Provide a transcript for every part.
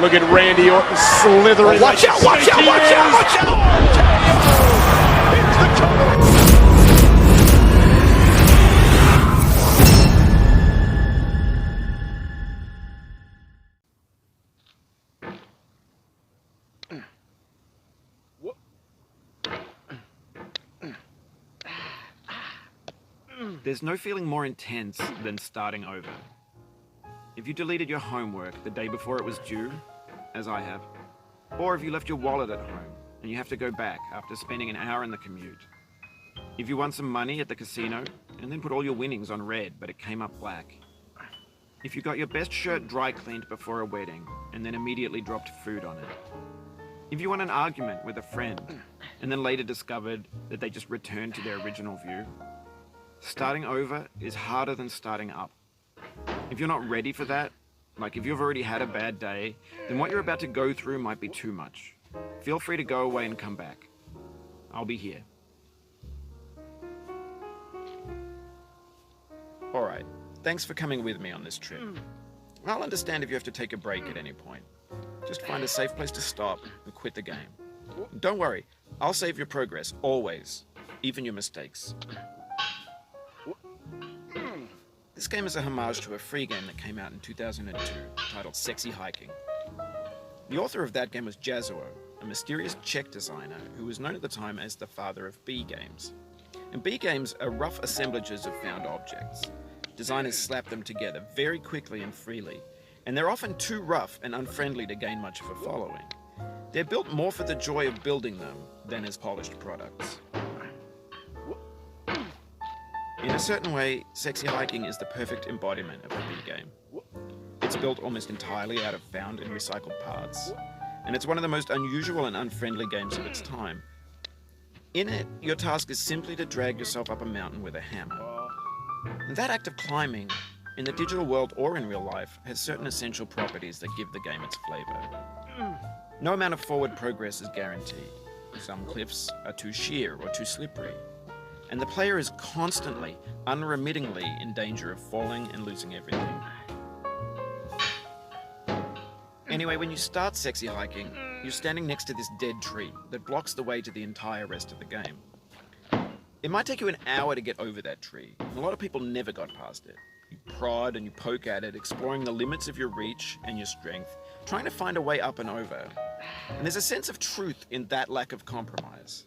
Look at Randy Orton slithering. Oh, watch out, watch out, watch out, watch out! R.K.O. It's the cover. There's no feeling more intense than starting over. If you deleted your homework the day before it was due, as I have, or if you left your wallet at home and you have to go back after spending an hour in the commute. If you won some money at the casino and then put all your winnings on red but it came up black. If you got your best shirt dry cleaned before a wedding and then immediately dropped food on it. If you won an argument with a friend and then later discovered that they just returned to their original view. Starting over is harder than starting up. If you're not ready for that, like if you've already had a bad day, then what you're about to go through might be too much. Feel free to go away and come back. I'll be here. Alright, thanks for coming with me on this trip. I'll understand if you have to take a break at any point. Just find a safe place to stop and quit the game. Don't worry, I'll save your progress, always, even your mistakes. This game is a homage to a free game that came out in 2002, titled Sexy Hiking. The author of that game was R.K.O, a mysterious Czech designer who was known at the time as the father of B games. And B games are rough assemblages of found objects. Designers slap them together very quickly and freely, and they're often too rough and unfriendly to gain much of a following. They're built more for the joy of building them than as polished products. In a certain way, Sexy Hiking is the perfect embodiment of a B game. It's built almost entirely out of found and recycled parts, and it's one of the most unusual and unfriendly games of its time. In it, your task is simply to drag yourself up a mountain with a hammer. And that act of climbing, in the digital world or in real life, has certain essential properties that give the game its flavor. No amount of forward progress is guaranteed. Some cliffs are too sheer or too slippery. And the player is constantly, unremittingly in danger of falling and losing everything. Anyway, when you start Sexy Hiking, you're standing next to this dead tree that blocks the way to the entire rest of the game. It might take you an hour to get over that tree, and a lot of people never got past it. You prod and you poke at it, exploring the limits of your reach and your strength, trying to find a way up and over. And there's a sense of truth in that lack of compromise.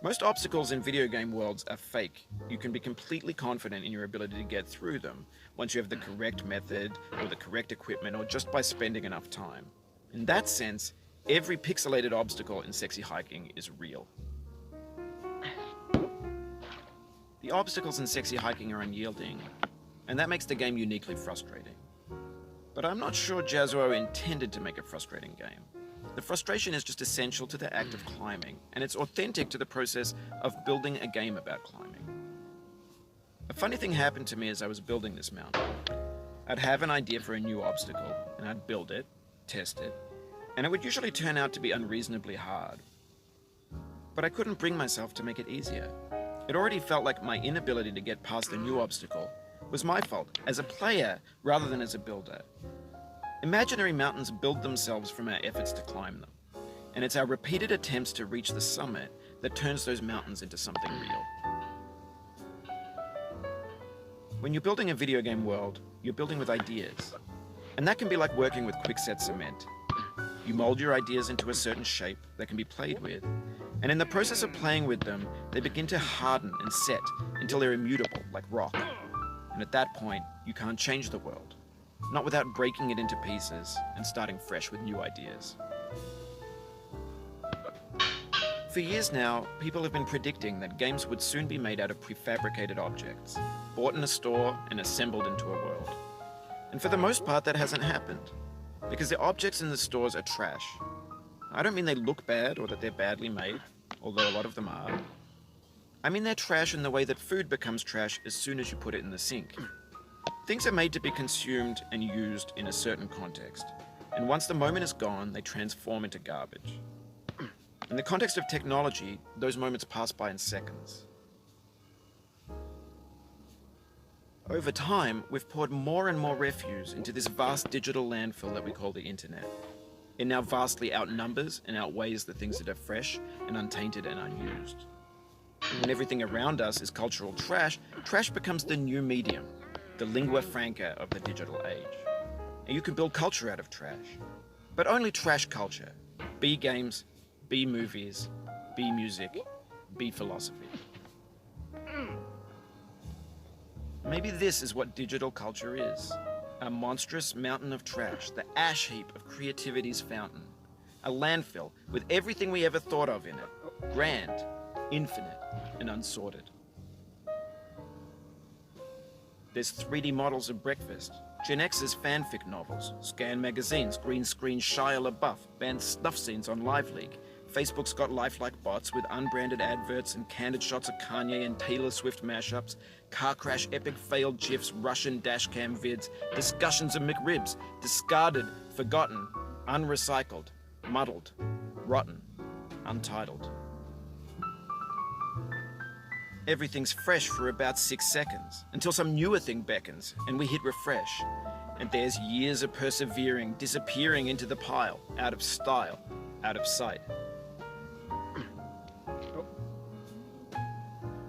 Most obstacles in video game worlds are fake. You can be completely confident in your ability to get through them once you have the correct method or the correct equipment or just by spending enough time. In that sense, every pixelated obstacle in Sexy Hiking is real. The obstacles in Sexy Hiking are unyielding, and that makes the game uniquely frustrating. But I'm not sure R.K.O intended to make a frustrating game. The frustration is just essential to the act of climbing, and it's authentic to the process of building a game about climbing. A funny thing happened to me as I was building this mountain. I'd have an idea for a new obstacle, and I'd build it, test it, and it would usually turn out to be unreasonably hard. But I couldn't bring myself to make it easier. It already felt like my inability to get past the new obstacle was my fault, as a player rather than as a builder. Imaginary mountains build themselves from our efforts to climb them, and it's our repeated attempts to reach the summit that turns those mountains into something real. When you're building a video game world, you're building with ideas, and that can be like working with quickset cement. You mold your ideas into a certain shape that can be played with, and in the process of playing with them, they begin to harden and set until they're immutable, like rock. And at that point, you can't change the world. Not without breaking it into pieces and starting fresh with new ideas. For years now, people have been predicting that games would soon be made out of prefabricated objects, bought in a store and assembled into a world. And for the most part, that hasn't happened, because the objects in the stores are trash. I don't mean they look bad or that they're badly made, although a lot of them are. I mean they're trash in the way that food becomes trash as soon as you put it in the sink. Things are made to be consumed and used in a certain context, and once the moment is gone, they transform into garbage. In the context of technology, those moments pass by in seconds. Over time, we've poured more and more refuse into this vast digital landfill that we call the internet. It now vastly outnumbers and outweighs the things that are fresh and untainted and unused. And when everything around us is cultural trash, trash becomes the new medium, the lingua franca of the digital age. And you can build culture out of trash. But only trash culture. Be games, be movies, be music, be philosophy. Maybe this is what digital culture is. A monstrous mountain of trash, the ash heap of creativity's fountain. A landfill with everything we ever thought of in it. Grand, infinite, and unsorted. There's 3D models of breakfast, Gen X's fanfic novels, scan magazines, green screen Shia LaBeouf, banned snuff scenes on Live Leak. Facebook's got lifelike bots with unbranded adverts and candid shots of Kanye and Taylor Swift mashups, car crash epic failed GIFs, Russian dashcam vids, discussions of McRibs, discarded, forgotten, unrecycled, muddled, rotten, untitled. Everything's fresh for about 6 seconds, until some newer thing beckons, and we hit refresh. And there's years of persevering, disappearing into the pile, out of style, out of sight.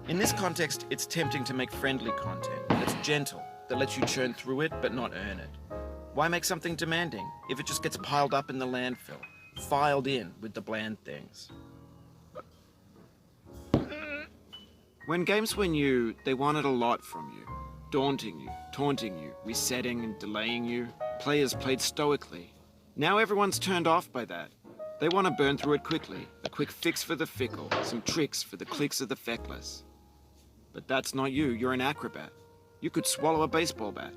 In this context, it's tempting to make friendly content that's gentle, that lets you churn through it but not earn it. Why make something demanding if it just gets piled up in the landfill, filed in with the bland things? When games were new, they wanted a lot from you. Daunting you, taunting you, resetting and delaying you. Players played stoically. Now everyone's turned off by that. They want to burn through it quickly. A quick fix for the fickle, some tricks for the clicks of the feckless. But that's not you, you're an acrobat. You could swallow a baseball bat.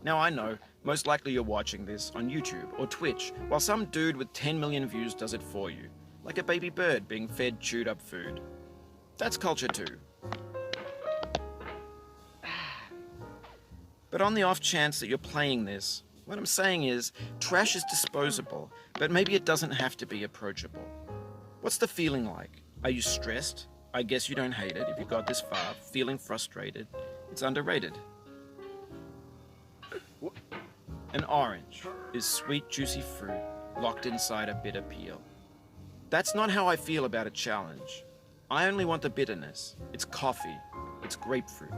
Now I know, most likely you're watching this on YouTube or Twitch, while some dude with 10 million views does it for you. Like a baby bird being fed chewed up food. That's culture too. But on the off chance that you're playing this, what I'm saying is, trash is disposable, but maybe it doesn't have to be approachable. What's the feeling like? Are you stressed? I guess you don't hate it if you got this far. Feeling frustrated? It's underrated. An orange is sweet, juicy fruit locked inside a bitter peel. That's not how I feel about a challenge. I only want the bitterness. It's coffee. It's grapefruit.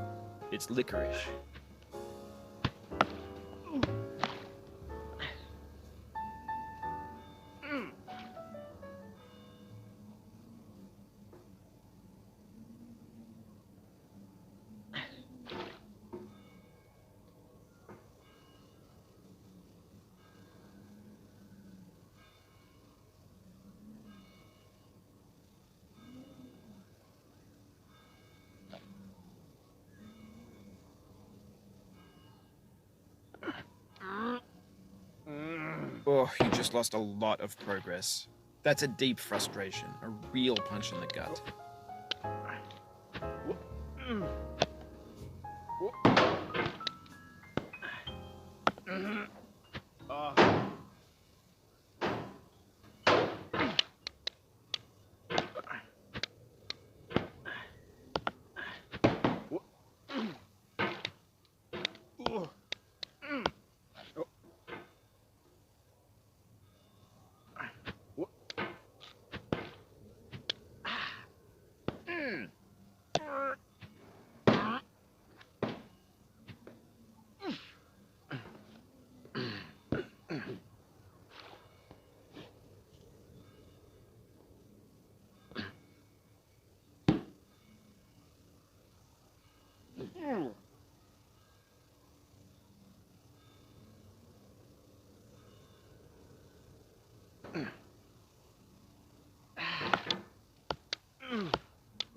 It's licorice. Oh, you just lost a lot of progress. That's a deep frustration, a real punch in the gut.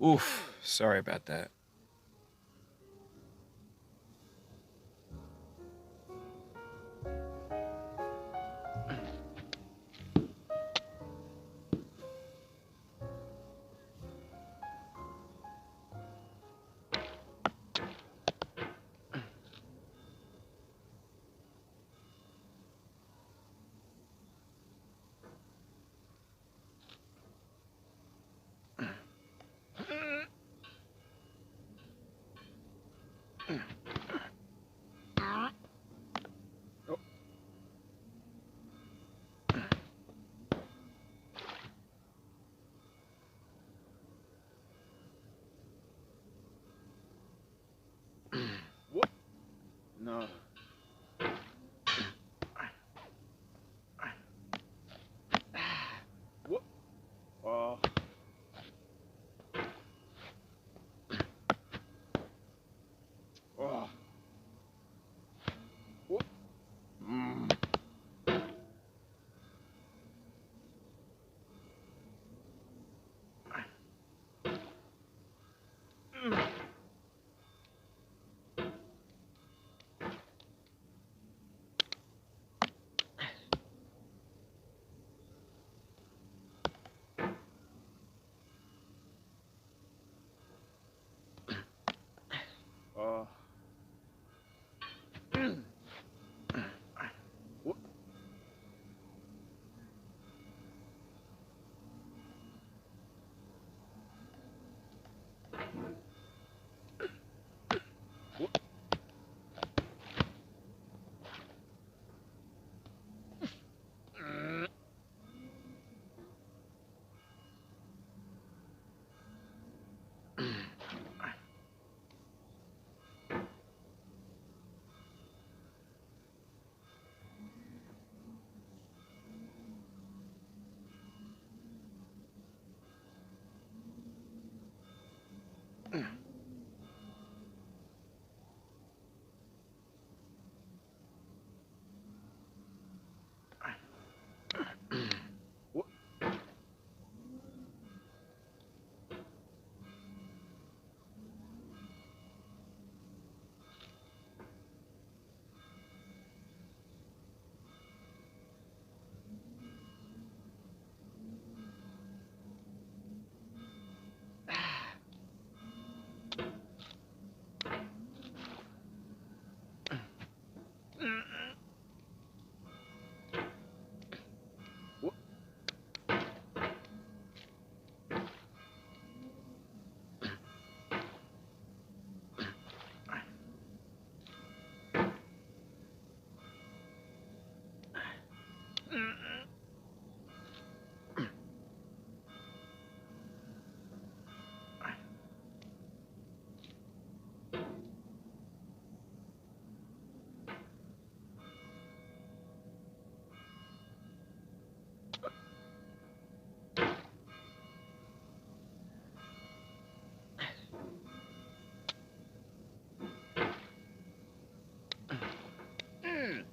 Oof, sorry about that.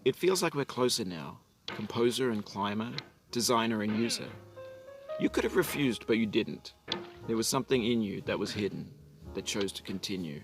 It feels like we're closer now. Composer and climber, designer and user. You could have refused, but you didn't. There was something in you that was hidden, that chose to continue.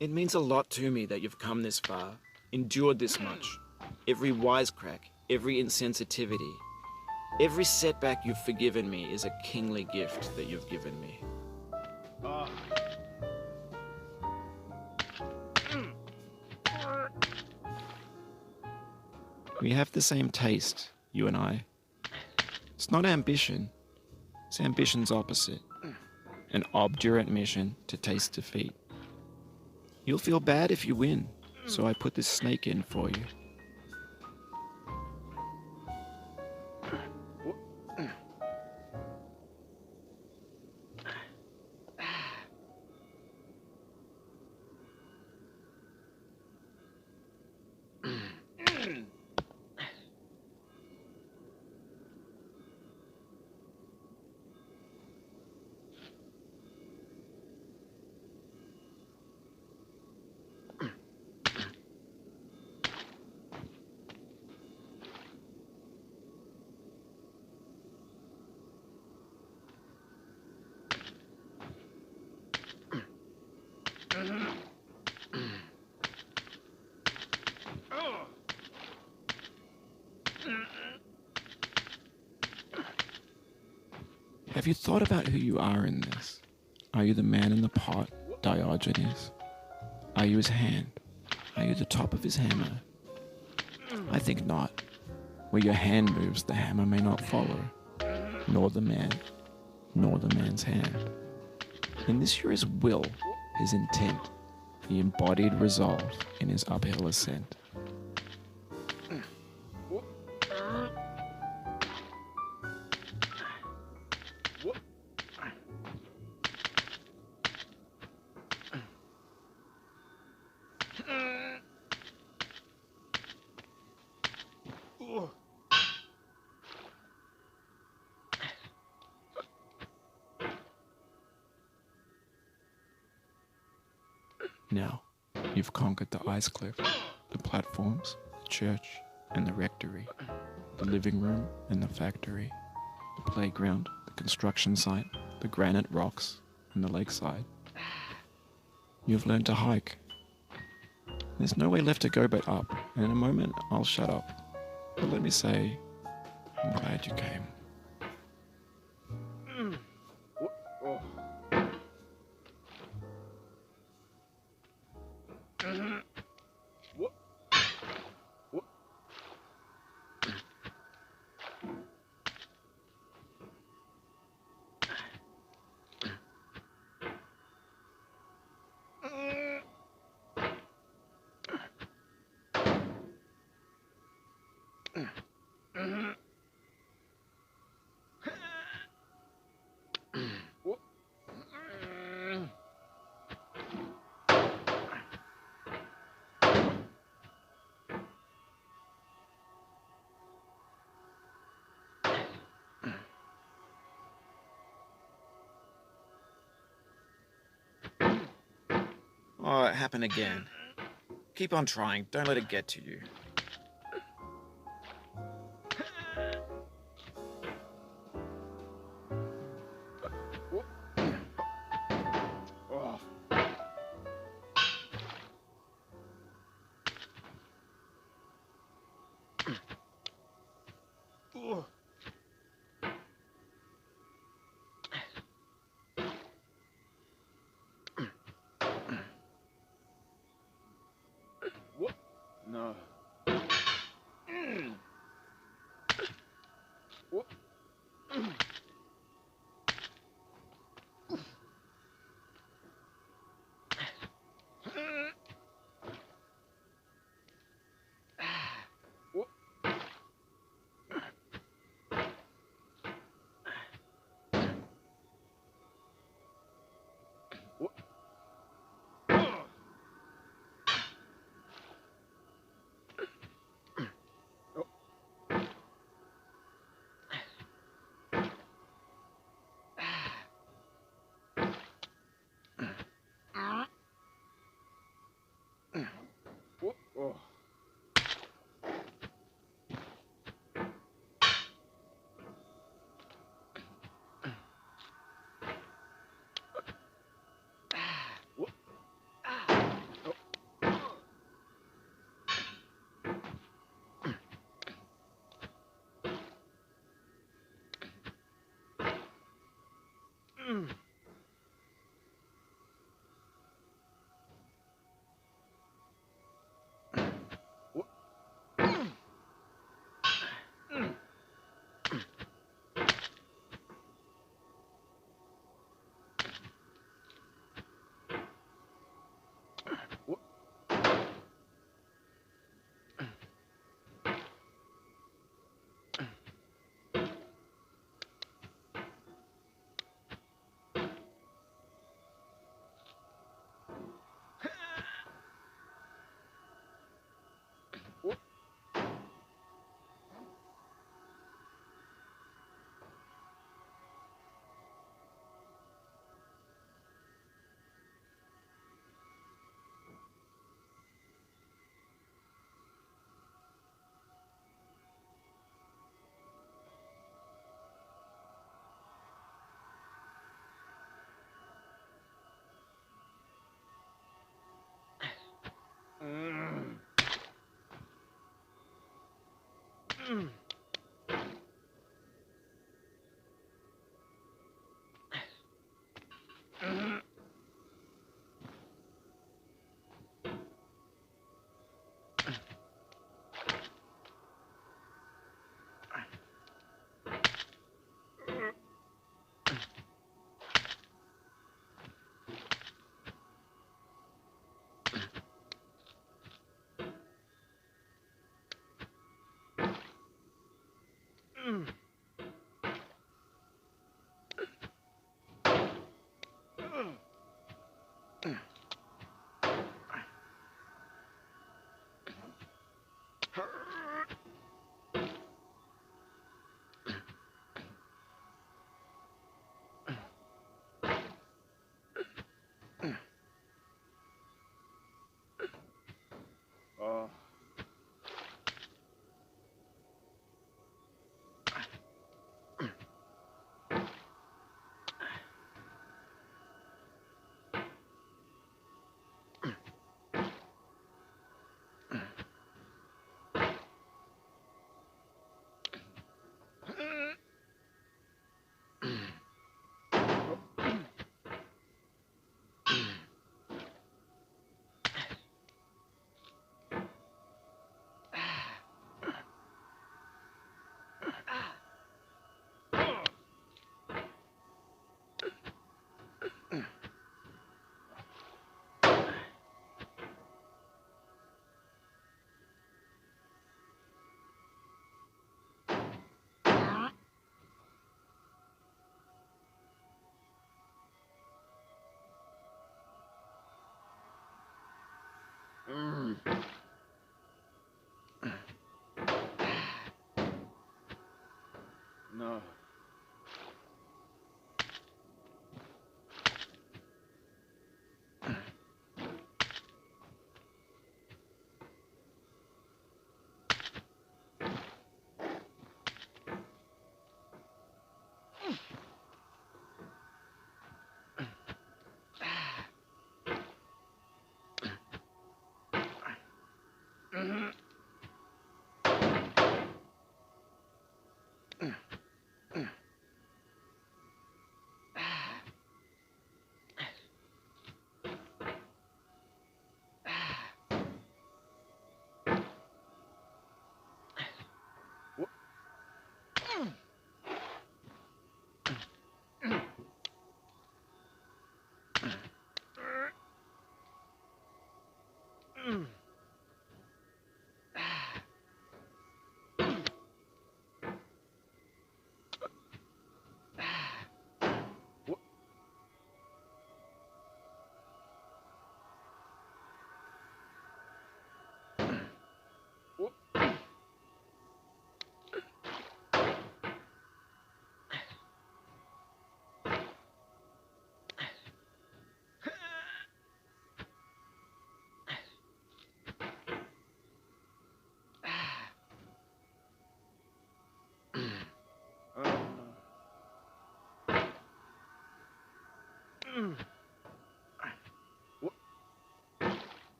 It means a lot to me that you've come this far, endured this much. Every wisecrack, every insensitivity, every setback you've forgiven me is a kingly gift that you've given me. We have the same taste, you and I. It's not ambition. It's ambition's opposite. An obdurate mission to taste defeat. You'll feel bad if you win, so I put this snake in for you. Have you thought about who you are in this? Are you the man in the pot, Diogenes? Are you his hand? Are you the top of his hammer? I think not. Where your hand moves, the hammer may not follow, nor the man, nor the man's hand. In this you're his will, his intent, the embodied resolve in his uphill ascent. Now, you've conquered the ice cliff, the platforms, the church, and the rectory, the living room and the factory, the playground, the construction site, the granite rocks, and the lakeside. You've learned to hike. There's no way left to go but up, and in a moment I'll shut up. But let me say, I'm glad you came. Oh, it happened again. Keep on trying. Don't let it get to you. No.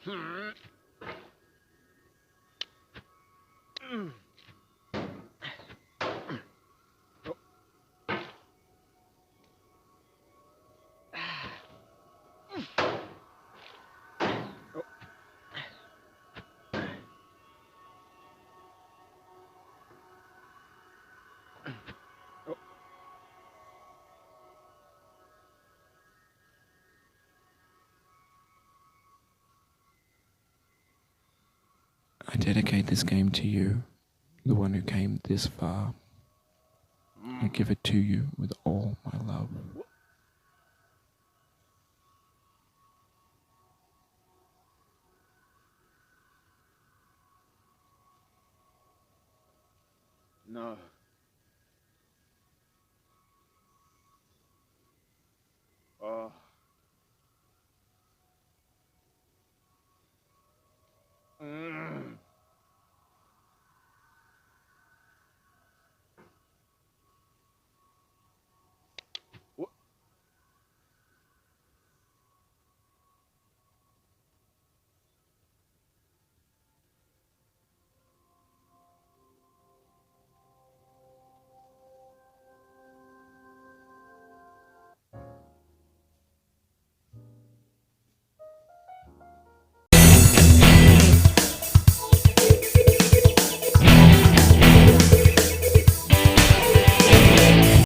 I dedicate this game to you, the one who came this far. I give it to you with all my love. No.